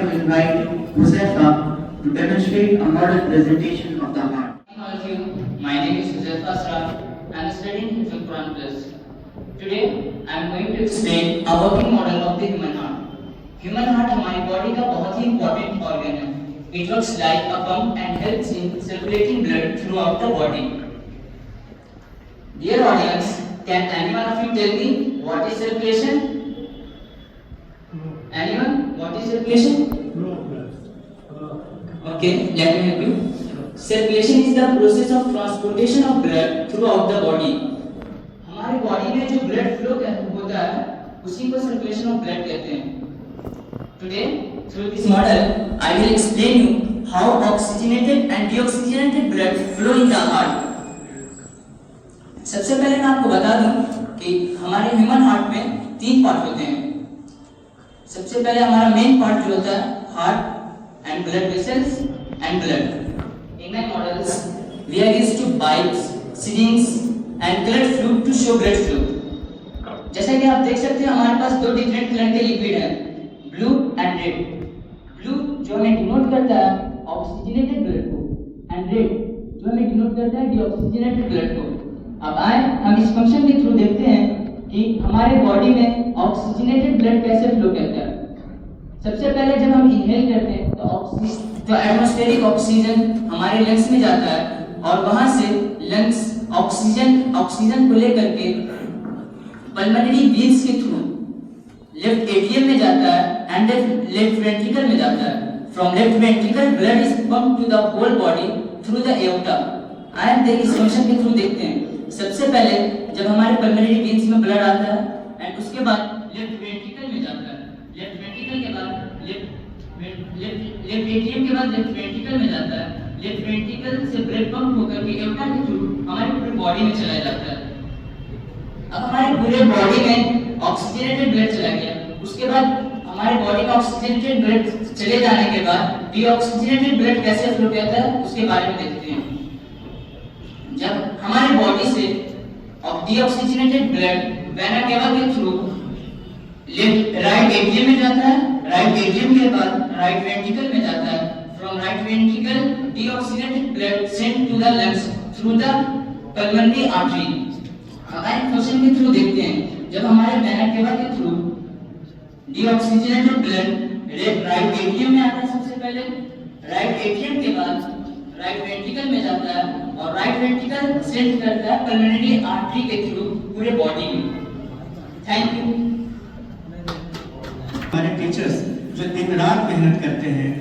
to invite Huzaifa to demonstrate a model presentation of the heart. All of you, my name is Huzaifa Asraf. I am studying Hifzul Quran Plus. Today, I am going to explain a working model of the human heart. Human heart हमारी body का बहुत ही important organ है. It works like a pump and helps in circulating blood throughout the body. Dear audience, can anyone of you tell me what is circulation? Anyone? What is circulation? Okay, let me help you. Circulation is the process of transportation of blood throughout the body. हमारी body में जो blood flow होता है उसी को circulation of blood कहते हैं. Today, through this model, I will explain you how oxygenated and deoxygenated blood flow in the heart. सबसे पहले मैं आपको बता दूं कि हमारे ह्यूमन हार्ट में 3 पार्ट होते हैं. सबसे पहले हमारा मेन पार्ट जो होता है heart and blood vessels and blood. In my models, we are used to pipes, syringes and colored fluid to show blood flow. जैसा कि आप देख सकते हैं हमारे पास 2 डिफरेंट कलर के लिक्विड हैं, ब्लू एंड रेड. ब्लू जो हमें डिनोट करता है ऑक्सीजनेटेड ब्लड को एंड रेड जो हमें डिनोट करता है डीऑक्सीजनेटेड ब्लड को. अब आए हम इस फंक्शन के थ्रू देखते हैं कि हमारे बॉडी में ऑक्सीजनेटेड ब्लड कैसे फ्लो करता है. सबसे पहले जब हम इनहेल करते हैं तो एटमॉस्फेरिक ऑक्सीजन हमारे लंग्स में जाता है और वहां से लंग्स ऑक्सीजन को लेकर के पल्मोनरी वेन्स के थ्रू लेफ्ट एट्रियम में जाता है एंड लेफ्ट वेंट्रिकल में जाता है. From left ventricle blood is pumped to the whole body through the aorta. आइए हम इस फंक्शन के थ्रू देखते हैं. सबसे पहले जब हमारे पल्मोनरी वेन्स में ब्लड आता है एंड उसके बाद लेफ्ट वेंट्रिकल में जाता है. लेफ्ट वेंट्रिकल के बाद लेफ्ट एट्रियम के बाद लेफ्ट वेंट्रिकल में जाता है. लेफ्ट वेंट्रिकल से ब्लड पंप होकर के एओर्टा के थ्रू हमारी पूरी बॉडी में चला जाता है. अब हमारी पूरे बॉडी में ऑक्सीजनेटेड ब्लड चला गया. उसके बाद हमारे बॉडी का ऑक्सीजनेटेड ब्लड चले जाने के बाद डीऑक्सीजनेटेड ब्लड कैसे फ्लो करता है उसके बारे में देखते हैं. जब हमारी बॉडी से डीऑक्सीजनेटेड ब्लड वेना केवा के थ्रू राइट एट्रियम में जाता है. राइट एट्रियम के बाद राइट वेंट्रिकल में जाता है. From right ventricle deoxygenated blood sent to the lungs through the pulmonary artery. अब फंक्शन के थ्रू देखते हैं. जब हमारे वेना केवा के through deoxygenated blood right atrium में आता है. सबसे पहले राइट एट्रियम के बाद राइट वेंट्रिकल में जाता है और राइट वेंट्रिकल सेंड करता है पल्मोनरी आर्टरी के थ्रू पूरे बॉडी में. Thank you. हमारे टीचर्स जो दिन रात मेहनत करते हैं